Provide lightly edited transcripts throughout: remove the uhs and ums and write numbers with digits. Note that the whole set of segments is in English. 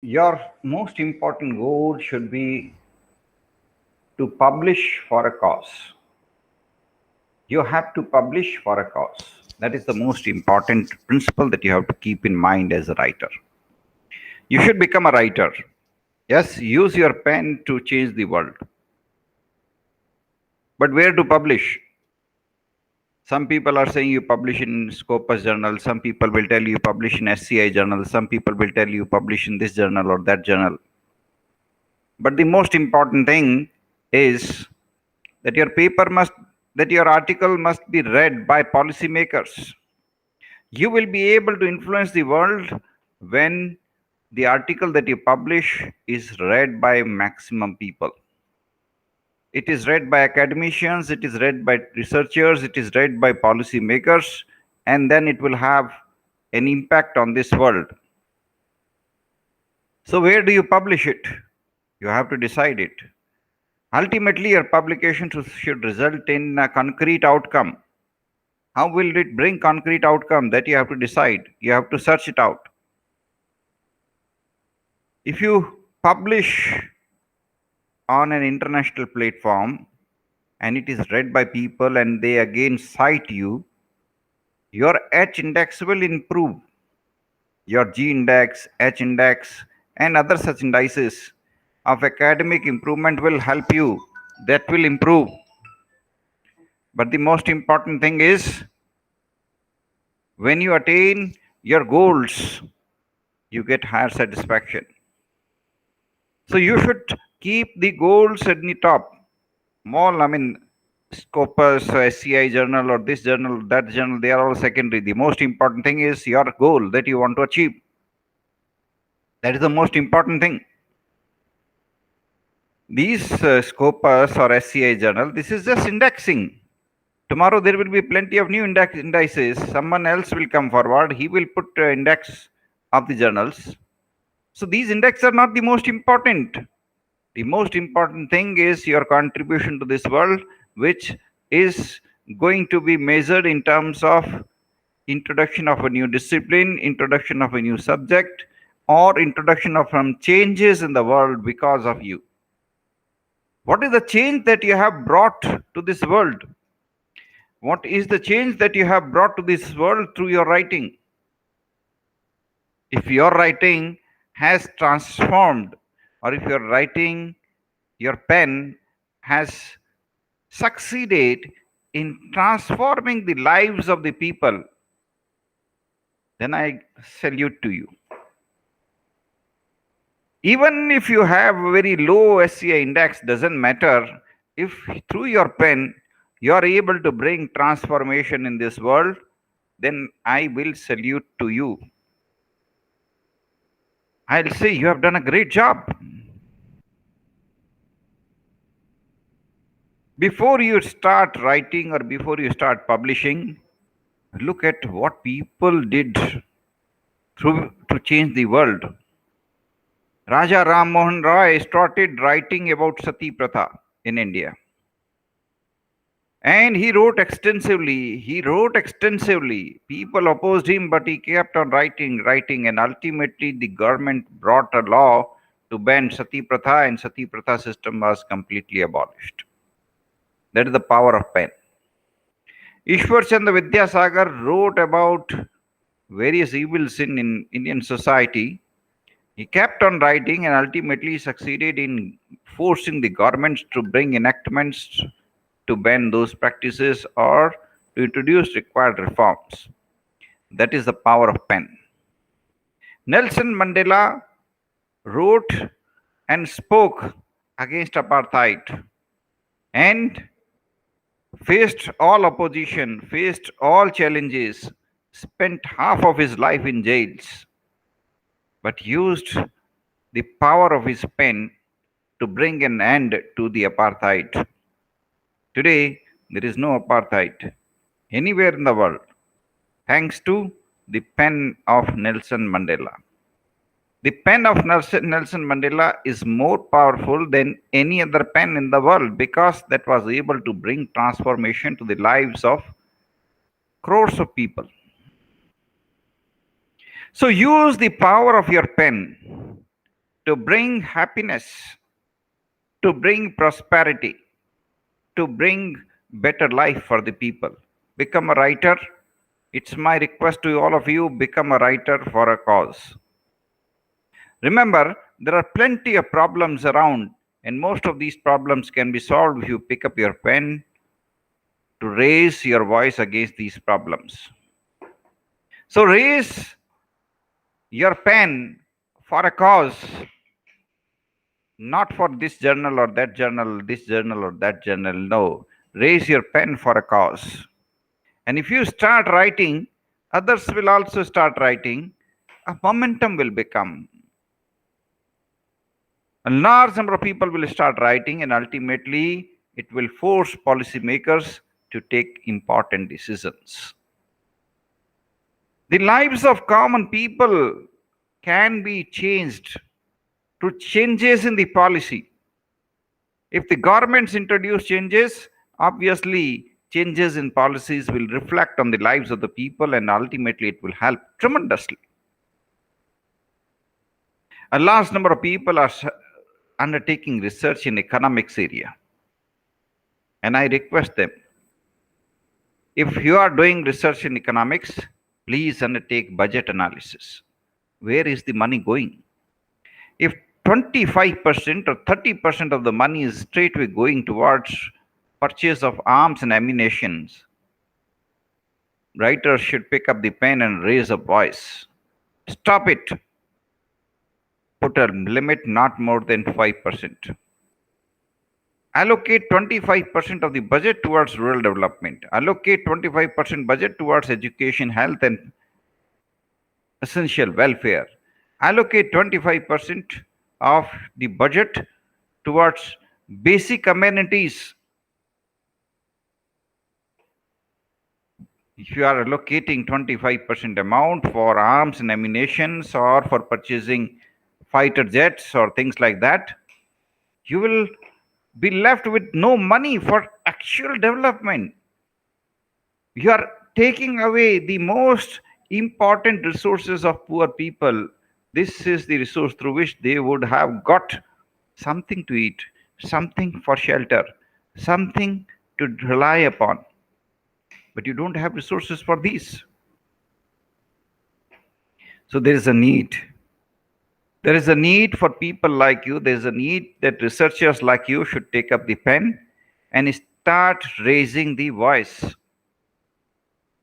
Your most important goal should be to publish for a cause. You have to publish for a cause. That is the most important principle that you have to keep in mind as a writer. You should become a writer. Yes, use your pen to change the world. But where to publish? Some people are saying you publish in Scopus journal. Some people will tell you publish in SCI journal. Some people will tell you publish in this journal or that journal. But the most important thing is that your article must be read by policymakers. You will be able to influence the world when the article that you publish is read by maximum people. It is read by academicians, it is read by researchers, it is read by policymakers, and then it will have an impact on this world. So where do you publish it? You have to decide it. Ultimately, your publication should result in a concrete outcome. How will it bring concrete outcome? That you have to decide. You have to search it out. If you publish on an international platform and it is read by people and they again cite you, your H index will improve. Your G index, H index, and other such indices of academic improvement will help you. That will improve. But the most important thing is when you attain your goals, you get higher satisfaction. So you should keep the goals at the top. Scopus, SCI journal, or this journal, that journal, they are all secondary. The most important thing is your goal that you want to achieve. That is the most important thing. These Scopus or SCI journal, this is just indexing. Tomorrow there will be plenty of new indices. Someone else will come forward. He will put index of the journals. So these indexes are not the most important. The most important thing is your contribution to this world, which is going to be measured in terms of introduction of a new discipline, introduction of a new subject, or introduction of some changes in the world because of you. What is the change that you have brought to this world? What is the change that you have brought to this world through your writing? If your writing has transformed, or if your pen has succeeded in transforming the lives of the people, then I salute to you. Even if you have a very low SCI index, doesn't matter. If through your pen you are able to bring transformation in this world, then I will salute to you. I'll say you have done a great job. Before you start writing or before you start publishing, look at what people did to change the world. Raja Ram Mohan Roy started writing about Sati Pratha in India. And he wrote extensively. People opposed him, but he kept on writing. And ultimately, the government brought a law to ban Sati Pratha, and Sati Pratha system was completely abolished. That is the power of pen. Ishwar Chandra Vidyasagar wrote about various evils in Indian society. He kept on writing and ultimately succeeded in forcing the governments to bring enactments to ban those practices or to introduce required reforms. That is the power of pen. Nelson Mandela wrote and spoke against apartheid and faced all opposition, faced all challenges, spent half of his life in jails, but used the power of his pen to bring an end to the apartheid. Today, there is no apartheid anywhere in the world, thanks to the pen of Nelson Mandela. The pen of Nelson Mandela is more powerful than any other pen in the world because that was able to bring transformation to the lives of crores of people. So use the power of your pen to bring happiness, to bring prosperity, to bring better life for the people. Become a writer. It's my request to all of you, become a writer for a cause. Remember, there are plenty of problems around, and most of these problems can be solved if you pick up your pen to raise your voice against these problems. So raise your pen for a cause, not for this journal or that journal, this journal or that journal. No, raise your pen for a cause. And if you start writing, others will also start writing. A momentum will become. A large number of people will start writing, and ultimately it will force policymakers to take important decisions. The lives of common people can be changed through changes in the policy. If the governments introduce changes, obviously changes in policies will reflect on the lives of the people, and ultimately it will help tremendously. A large number of people are undertaking research in economics area, and I request them, if you are doing research in economics, please undertake budget analysis. Where is the money going? If 25% or 30% of the money is straightway going towards purchase of arms and ammunition, writers should pick up the pen and raise a voice. Stop it. Put a limit not more than 5%. Allocate 25% of the budget towards rural development. Allocate 25% budget towards education, health, and essential welfare. Allocate 25% of the budget towards basic amenities. If you are allocating 25% amount for arms and ammunition or for purchasing fighter jets or things like that, you will be left with no money for actual development. You are taking away the most important resources of poor people. This is the resource through which they would have got something to eat, something for shelter, something to rely upon. But you don't have resources for these. So there is a need. There is a need for people like you. There is a need that researchers like you should take up the pen and start raising the voice.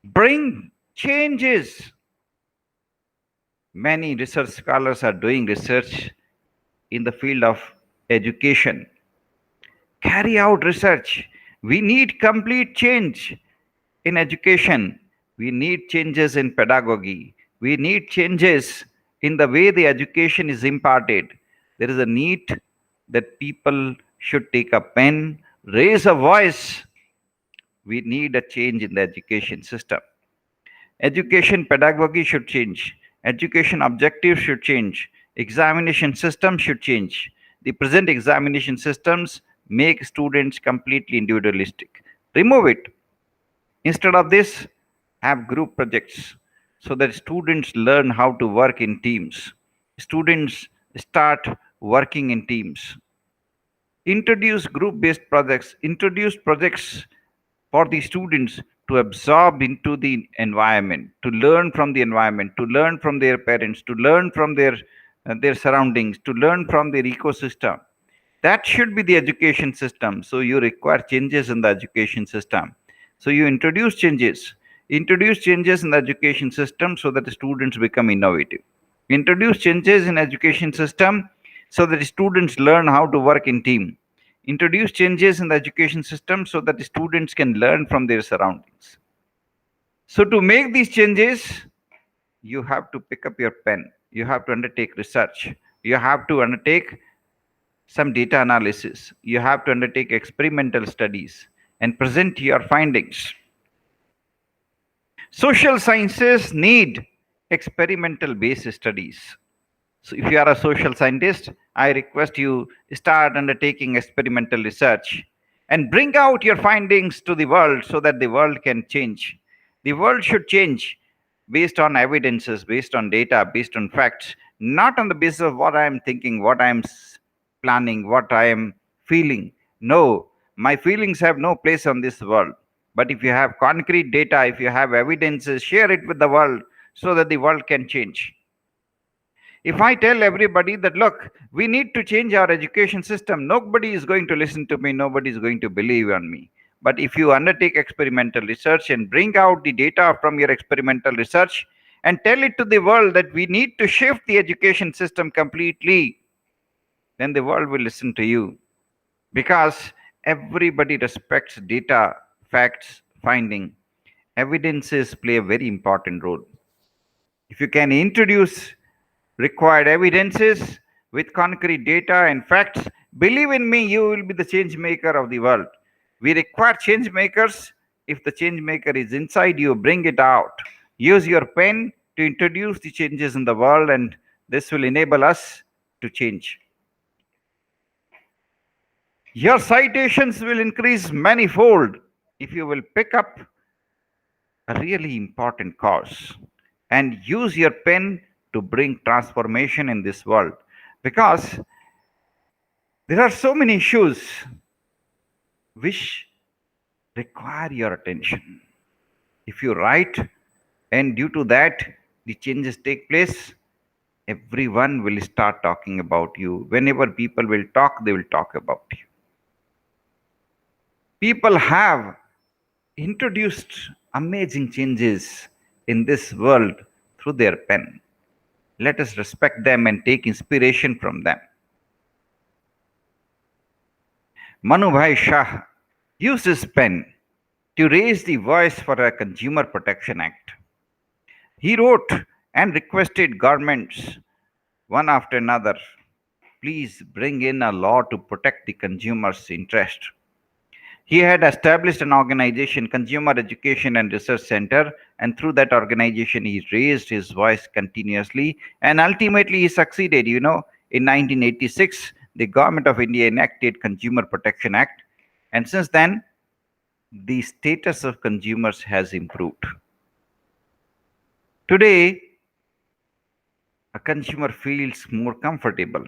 Bring changes. Many research scholars are doing research in the field of education. Carry out research. We need complete change in education. We need changes in pedagogy. We need changes in the way the education is imparted. There is a need that people should take a pen, raise a voice. We need a change in the education system. Education pedagogy should change. Education objectives should change. Examination system should change. The present examination systems make students completely individualistic. Remove it. Instead of this, have group projects so that students learn how to work in teams. Students start working in teams. Introduce group-based projects. Introduce projects for the students to absorb into the environment, to learn from the environment, to learn from their parents, to learn from their surroundings, to learn from their ecosystem. That should be the education system. So you require changes in the education system. So you introduce changes. Introduce changes in the education system so that the students become innovative. Introduce changes in education system so that the students learn how to work in team. Introduce changes in the education system so that the students can learn from their surroundings. So to make these changes, you have to pick up your pen. You have to undertake research. You have to undertake some data analysis. You have to undertake experimental studies and present your findings. Social sciences need experimental based studies. So if you are a social scientist, I request you start undertaking experimental research and bring out your findings to the world so that the world can change. The world should change. based on evidences, based on data, based on facts, not on the basis of what I am thinking, what I am planning, what I am feeling. No, my feelings have no place on this world. But if you have concrete data, if you have evidences, share it with the world so that the world can change. If I tell everybody that, look, we need to change our education system, nobody is going to listen to me, nobody is going to believe on me. But if you undertake experimental research and bring out the data from your experimental research and tell it to the world that we need to shift the education system completely, then the world will listen to you. Because everybody respects data, facts, finding. Evidences play a very important role. If you can introduce required evidences with concrete data and facts, believe in me, you will be the change maker of the world. We require change makers. If the change maker is inside you, bring it out. Use your pen to introduce the changes in the world, and this will enable us to change. Your citations will increase manifold if you will pick up a really important cause and use your pen to bring transformation in this world, because there are so many issues which require your attention. If you write and due to that the changes take place, everyone will start talking about you. Whenever people will talk, they will talk about you. People have introduced amazing changes in this world through their pen. Let us respect them and take inspiration from them. Manubhai Shah used his pen to raise the voice for a Consumer Protection Act. He wrote and requested governments, one after another, please bring in a law to protect the consumer's interest. He had established an organization, Consumer Education and Research Center, and through that organization, he raised his voice continuously, and ultimately he succeeded. You know, in 1986, the government of India enacted Consumer Protection Act, and since then, the status of consumers has improved. Today, a consumer feels more comfortable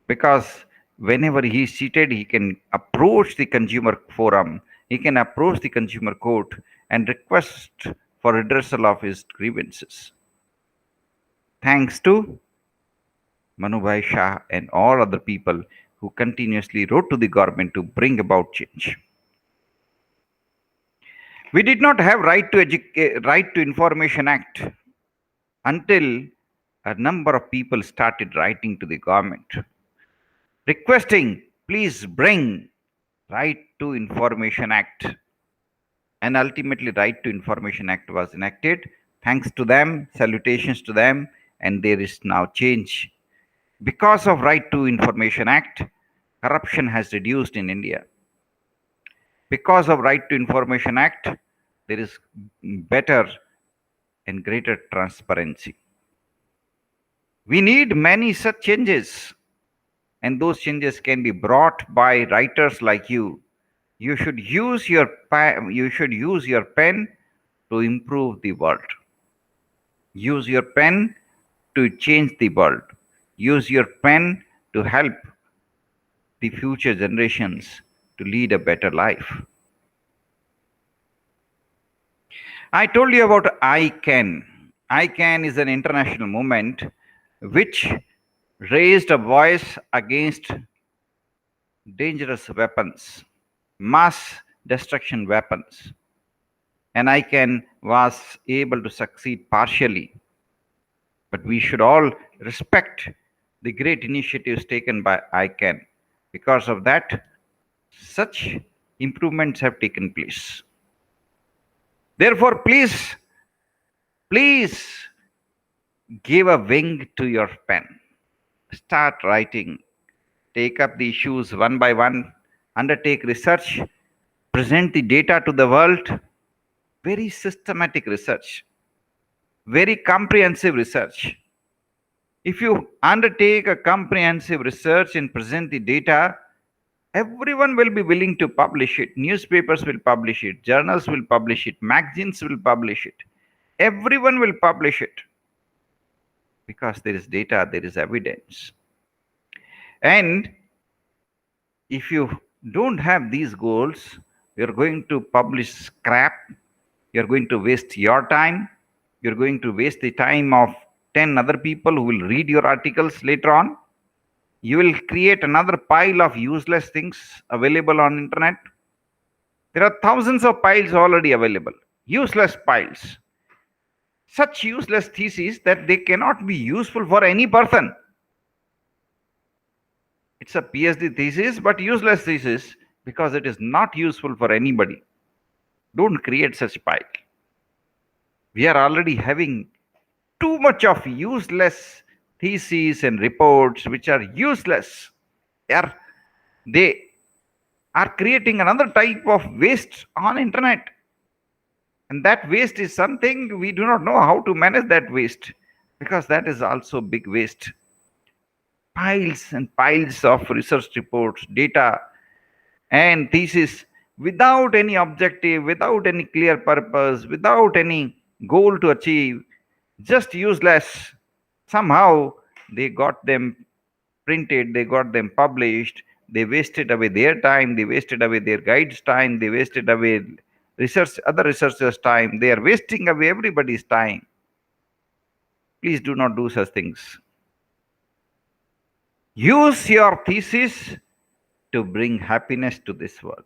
because whenever he is seated, he can approach the consumer forum, he can approach the consumer court and request for redressal of his grievances. Thanks to Manubhai Shah and all other people who continuously wrote to the government to bring about change. We did not have right to Information Act until a number of people started writing to the government requesting, please bring Right to Information Act. And ultimately, Right to Information Act was enacted. Thanks to them, salutations to them, and there is now change. Because of Right to Information Act, corruption has reduced in India. Because of Right to Information Act, there is better and greater transparency. We need many such changes, and those changes can be brought by writers like you. You should use your pen to improve the world. Use your pen to change the world. Use your pen to help the future generations to lead a better life. I told you about ICAN. ICAN is an international movement which raised a voice against dangerous weapons, mass destruction weapons. And ICAN was able to succeed partially. But we should all respect the great initiatives taken by ICAN. Because of that, such improvements have taken place. Therefore, please give a wing to your pen. Start writing. Take up the issues one by one. Undertake research. Present the data to the world. Very systematic research. Very comprehensive research. If you undertake a comprehensive research and present the data, everyone will be willing to publish it. Newspapers will publish it. Journals will publish it. Magazines will publish it. everyone will publish it because there is data, there is evidence. And if you don't have these goals, you're going to publish scrap, you're going to waste your time, you're going to waste the time of 10 other people who will read your articles later on. You will create another pile of useless things available on internet. There are thousands of piles already available, useless piles. Such useless theses that they cannot be useful for any person. It's a PhD thesis, but useless thesis because it is not useful for anybody. Don't create such pile. We are already having too much of useless theses and reports which are useless. They are creating another type of waste on internet. And that waste is something we do not know how to manage that waste, because that is also big waste. Piles and piles of research reports, data, and thesis without any objective, without any clear purpose, without any goal to achieve, just useless. Somehow they got them printed, they got them published, they wasted away their time, they wasted away their guides' time, they wasted away other researchers' time, they are wasting away everybody's time. Please do not do such things. Use your thesis to bring happiness to this world.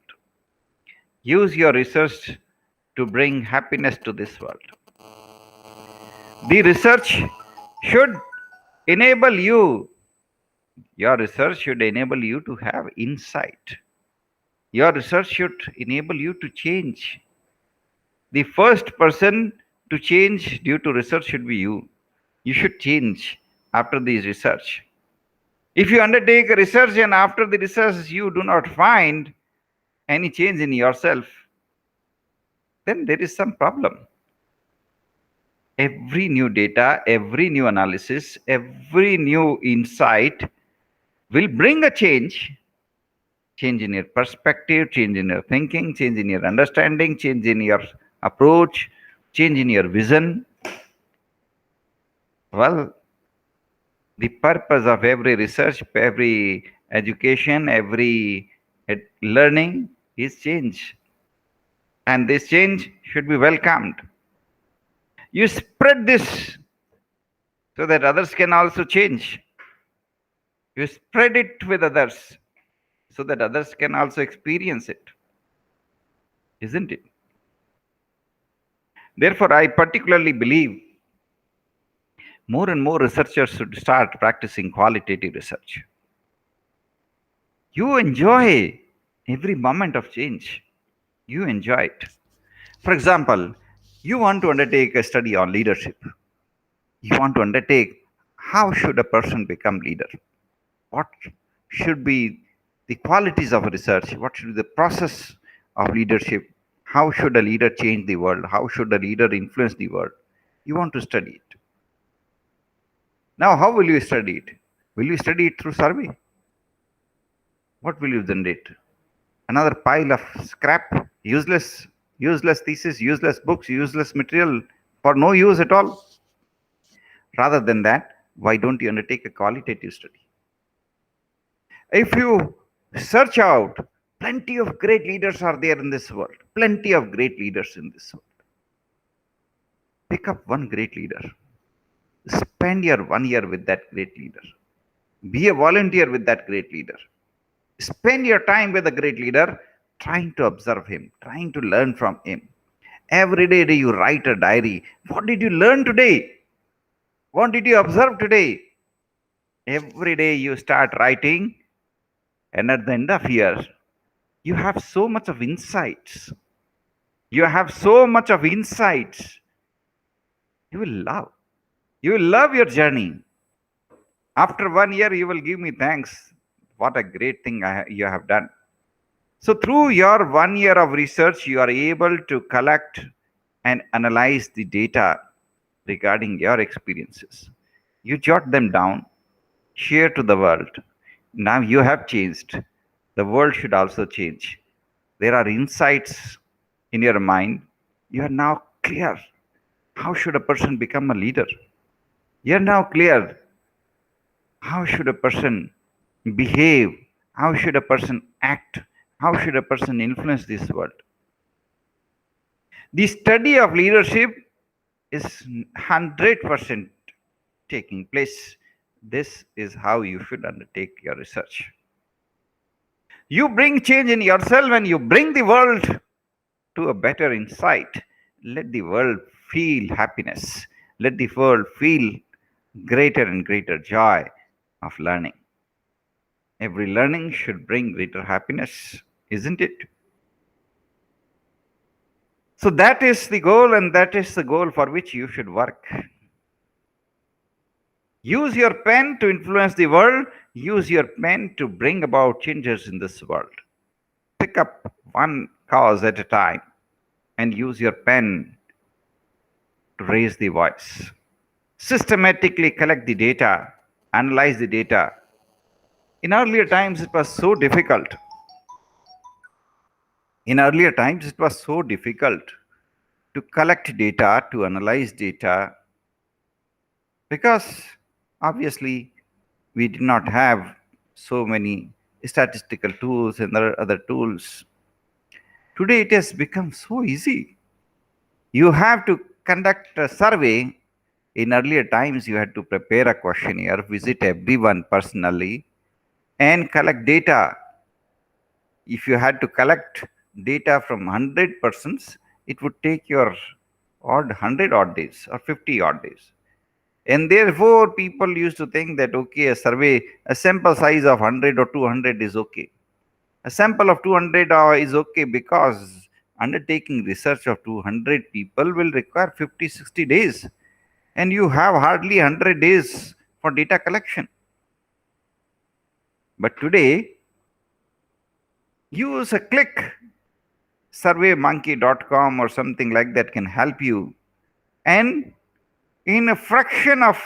Use your research to bring happiness to this world. The research should enable you, your research should enable you to have insight. Your research should enable you to change. The first person to change due to research should be you. You should change after this research. If you undertake a research and after the research you do not find any change in yourself, then there is some problem. Every new data, every new analysis, every new insight will bring a change in your perspective, change in your thinking, change in your understanding, change in your approach, change in your vision. Well, the purpose of every research, every education, every learning is change. And this change should be welcomed. You spread this so that others can also change. You spread it with others so that others can also experience it. Isn't it? Therefore, I particularly believe more and more researchers should start practicing qualitative research. You enjoy every moment of change. You enjoy it. For example, you want to undertake a study on leadership. You want to undertake how should a person become leader? What should be the qualities of research? What should be the process of leadership? How should a leader change the world? How should a leader influence the world? You want to study it. Now, how will you study it? Will you study it through survey? What will you generate? Another pile of scrap, useless thesis, useless books, useless material for no use at all. Rather than that, why don't you undertake a qualitative study? If you search out, plenty of great leaders are there in this world. Plenty of great leaders in this world. Pick up one great leader. Spend your 1 year with that great leader. Be a volunteer with that great leader. Spend your time with a great leader, trying to observe him, trying to learn from him. Every day you write a diary. What did you learn today? What did you observe today? Every day you start writing, and at the end of year, you have so much of insights. You have so much of insights. You will love. You will love your journey. After 1 year, you will give me thanks. What a great thing you have done. So through your 1 year of research, you are able to collect and analyze the data regarding your experiences. You jot them down, share to the world. Now you have changed. The world should also change. There are insights in your mind. You are now clear How should a person become a leader? You're now clear. How should a person behave? How should a person act? How should a person influence this world? The study of leadership is 100% taking place. This is how you should undertake your research. You bring change in yourself and you bring the world to a better insight. Let the world feel happiness. Let the world feel greater and greater joy of learning. Every learning should bring greater happiness, isn't it? So that is the goal, and that is the goal for which you should work. Use your pen to influence the world. Use your pen to bring about changes in this world. Pick up one cause at a time and use your pen to raise the voice. Systematically collect the data, analyze the data. In earlier times, it was so difficult. To collect data, to analyze data, because obviously we did not have so many statistical tools and other tools. Today it has become so easy. You have to conduct a survey. In earlier times, you had to prepare a questionnaire, visit everyone personally, and collect data. If you had to collect data from 100 persons, it would take your 100 odd days or 50 odd days. And therefore, people used to think that, okay, a sample size of 100 or 200 is okay. A sample of 200 is okay because undertaking research of 200 people will require 50, 60 days. And you have hardly 100 days for data collection. But today, use a click. Surveymonkey.com or something like that can help you. And in a fraction of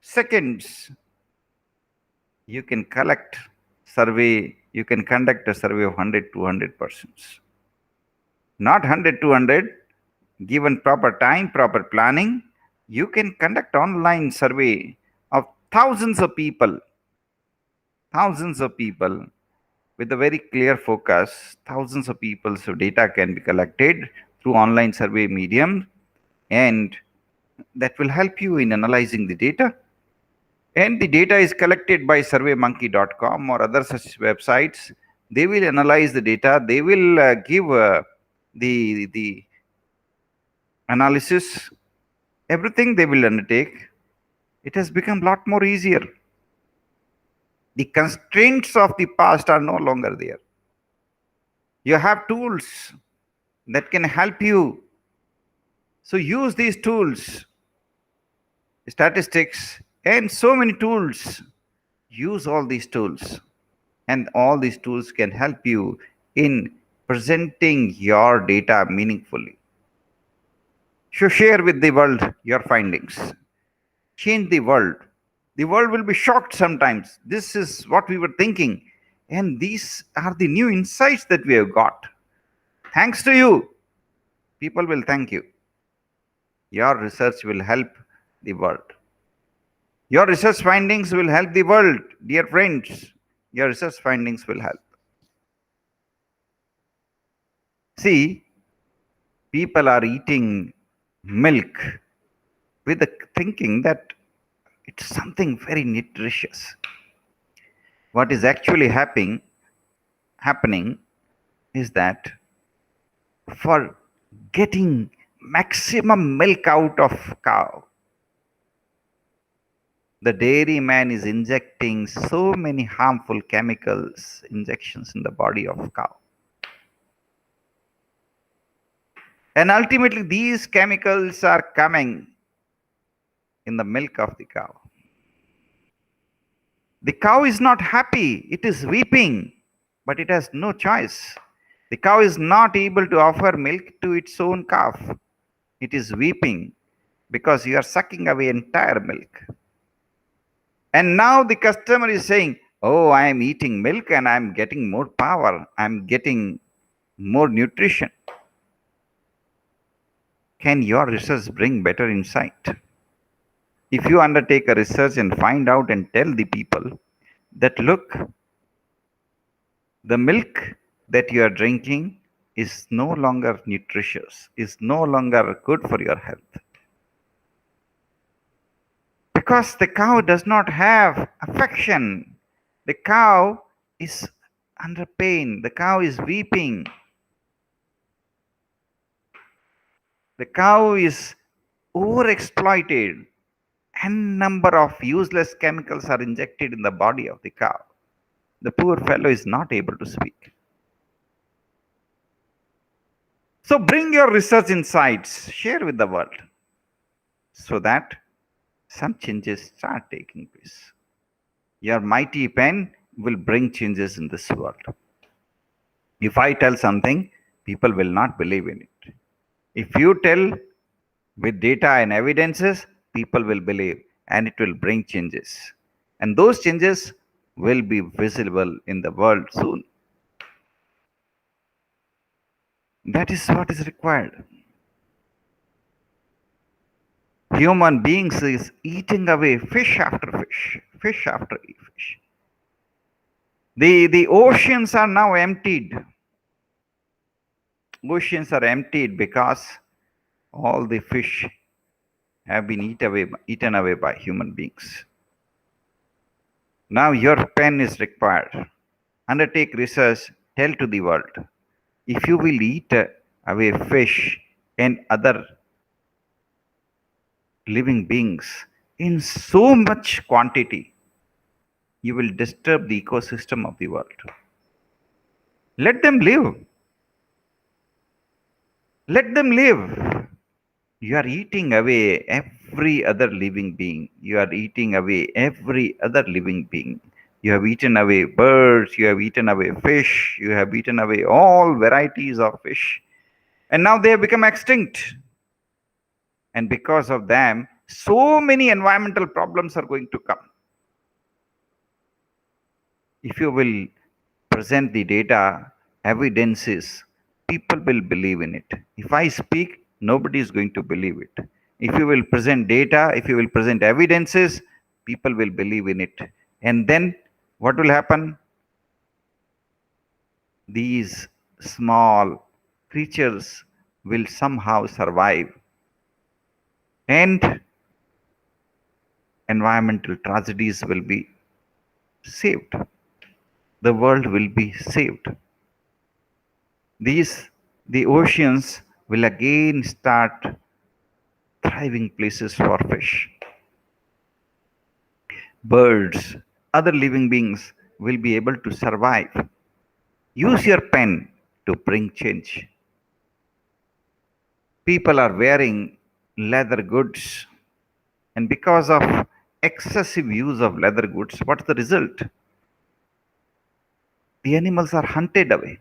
seconds, you can conduct a survey of 100, 200 persons. Not 100, 200, given proper time, proper planning, you can conduct online survey of thousands of people with a very clear focus. Thousands of people's data can be collected through online survey medium, and that will help you in analyzing the data. And the data is collected by surveymonkey.com or other such websites. They will analyze the data. They will give the analysis. Everything they will undertake. It has become a lot more easier. The constraints of the past are no longer there. You have tools that can help you. So use these tools, statistics, and so many tools. Use all these tools, and all these tools can help you in presenting your data meaningfully. So share with the world your findings. Change the world. The world will be shocked sometimes. This is what we were thinking. And these are the new insights that we have got. Thanks to you, people will thank you. Your research will help the world. Your research findings will help the world, dear friends. Your research findings will help. See, people are eating milk with the thinking that it's something very nutritious. What is actually happening is that for getting maximum milk out of cow, the dairyman is injecting so many harmful chemicals, injections in the body of cow. And ultimately, these chemicals are coming in the milk of the cow. The cow is not happy, it is weeping, but it has no choice. The cow is not able to offer milk to its own calf. It is weeping because you are sucking away entire milk. And now the customer is saying, oh, I am eating milk and I am getting more power, I am getting more nutrition. can your research bring better insight? If you undertake a research and find out and tell the people that, look, the milk that you are drinking is no longer nutritious, is no longer good for your health. Because the cow does not have affection. The cow is under pain. The cow is weeping. The cow is overexploited. N number of useless chemicals are injected in the body of the cow. The poor fellow is not able to speak. So bring your research insights, share with the world, so that some changes start taking place. Your mighty pen will bring changes in this world. If I tell something, people will not believe in it. If you tell with data and evidences, people will believe and it will bring changes. And those changes will be visible in the world soon. That is what is required. Human beings is eating away fish after fish, fish after fish. The oceans are now emptied. Oceans are emptied because all the fish have been eaten away by human beings. Now your pen is required. Undertake research, tell to the world. If you will eat away fish and other living beings in so much quantity, you will disturb the ecosystem of the world. Let them live. Let them live. You are eating away every other living being. You are eating away every other living being. You have eaten away birds, you have eaten away fish, you have eaten away all varieties of fish. And now they have become extinct. And because of them, so many environmental problems are going to come. If you will present the data, evidences, people will believe in it. If I speak, nobody is going to believe it. If you will present data, if you will present evidences, people will believe in it. And then what will happen? These small creatures will somehow survive. And environmental tragedies will be saved. The world will be saved. The oceans will again start thriving places for fish. Birds, other living beings will be able to survive. Use your pen to bring change. People are wearing leather goods, and because of excessive use of leather goods, what's the result? The animals are hunted away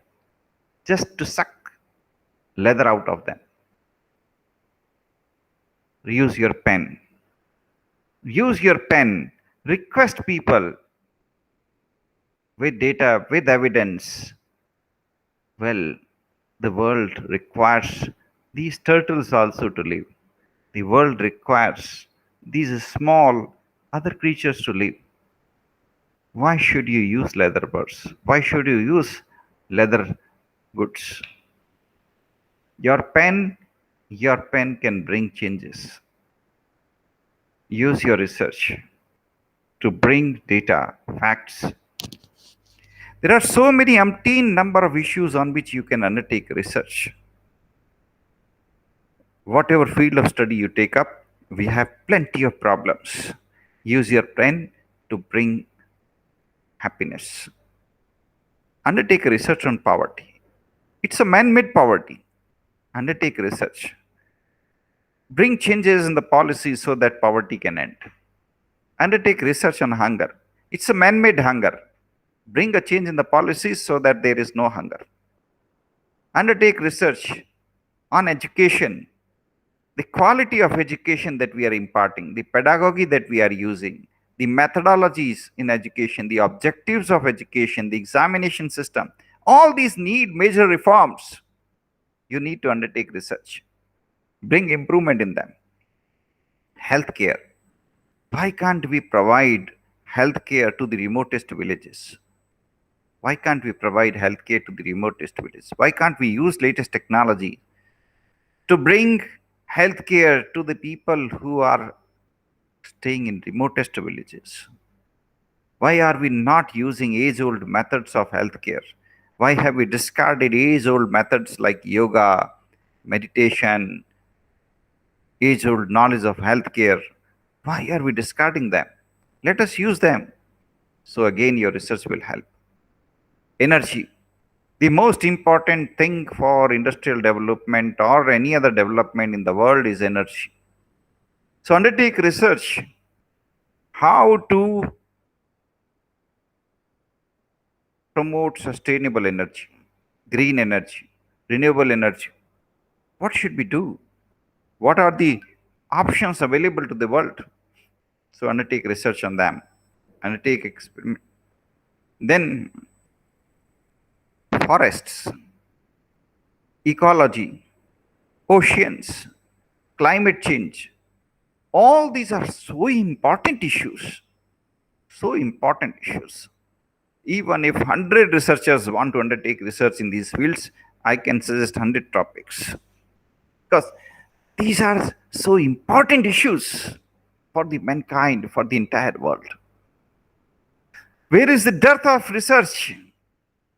just to suck leather out of them. Use your pen. Use your pen. Request people with data, with evidence. Well, the world requires these turtles also to live. The world requires these small other creatures to live. Why should you use leather birds? Why should you use leather goods? Your pen can bring changes. Use your research to bring data, facts. There are so many umpteen number of issues on which you can undertake research. Whatever field of study you take up, we have plenty of problems. Use your pen to bring happiness. Undertake research on poverty. It's a man-made poverty. Undertake research. Bring changes in the policies so that poverty can end. Undertake research on hunger. It's a man-made hunger. Bring a change in the policies so that there is no hunger. Undertake research on education. The quality of education that we are imparting, the pedagogy that we are using, the methodologies in education, the objectives of education, the examination system, all these need major reforms. You need to undertake research. bring improvement in them. Healthcare. Why can't we provide healthcare to the remotest villages? Why can't we provide healthcare to the remotest villages? Why can't we use latest technology to bring healthcare to the people who are staying in remotest villages? Why are we not using age old methods of healthcare? Why have we discarded age old methods like yoga, meditation, age old knowledge of healthcare? Why are we discarding them? Let us use them. So, again, your research will help. Energy. The most important thing for industrial development or any other development in the world is energy. So, undertake research how to promote sustainable energy, green energy, renewable energy. What should we do? What are the options available to the world? So, undertake research on them, undertake experiment. Then, forests, ecology, oceans, climate change. All these are so important issues. So important issues. Even if 100 researchers want to undertake research in these fields, I can suggest 100 topics. Because these are so important issues for the mankind, for the entire world. Where is the dearth of research?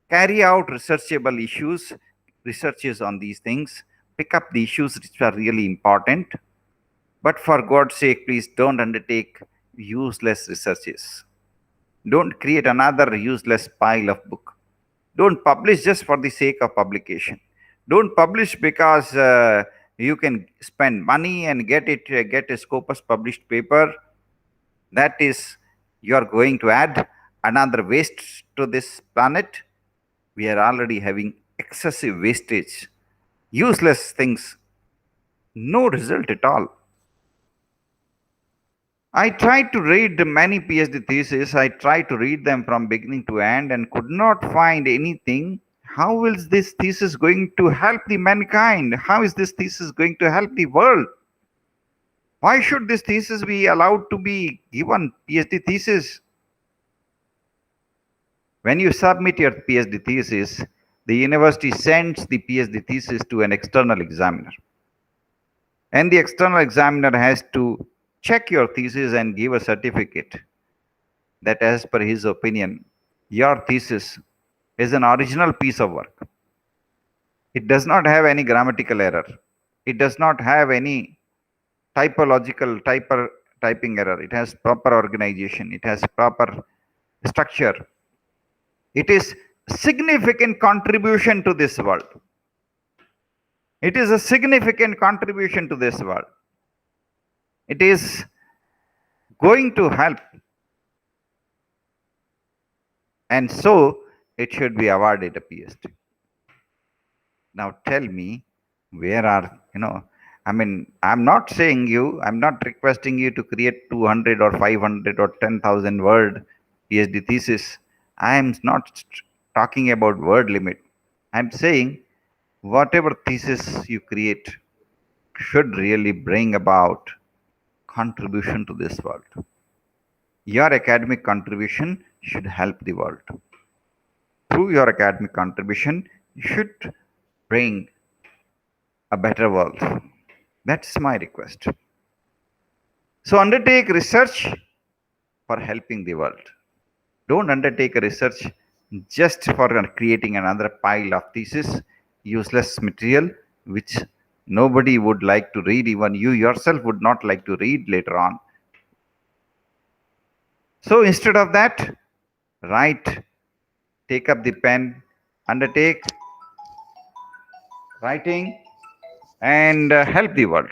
Carry out researchable issues, researches on these things, pick up the issues which are really important. But for God's sake, please don't undertake useless researches. Don't create another useless pile of book. Don't publish just for the sake of publication. Don't publish because you can spend money and get a Scopus published paper. That is, you are going to add another waste to this planet. We are already having excessive wastage, useless things, no result at all. I tried to read many PhD theses. I tried to read them from beginning to end and could not find anything. How is this thesis going to help the mankind? How is this thesis going to help the world? Why should this thesis be allowed to be given PhD thesis? When you submit your PhD thesis, the university sends the PhD thesis to an external examiner. And the external examiner has to check your thesis and give a certificate that, as per his opinion, your thesis is an original piece of work. It does not have any grammatical error. It does not have any typing error. It has proper organization. It has proper structure. It is significant contribution to this world. It is a significant contribution to this world. It is going to help. And so it should be awarded a PhD. Now tell me, where are, I'm not saying I'm not requesting you to create 200 or 500 or 10,000 word PhD thesis. I am not talking about word limit. I'm saying whatever thesis you create should really bring about contribution to this world. Your academic contribution should help the world. Through your academic contribution, you should bring a better world. That's my request. So undertake research for helping the world. Don't undertake a research just for creating another pile of thesis, useless material, which nobody would like to read, even you yourself would not like to read later on. So instead of that, write, take up the pen, undertake writing, and help the world.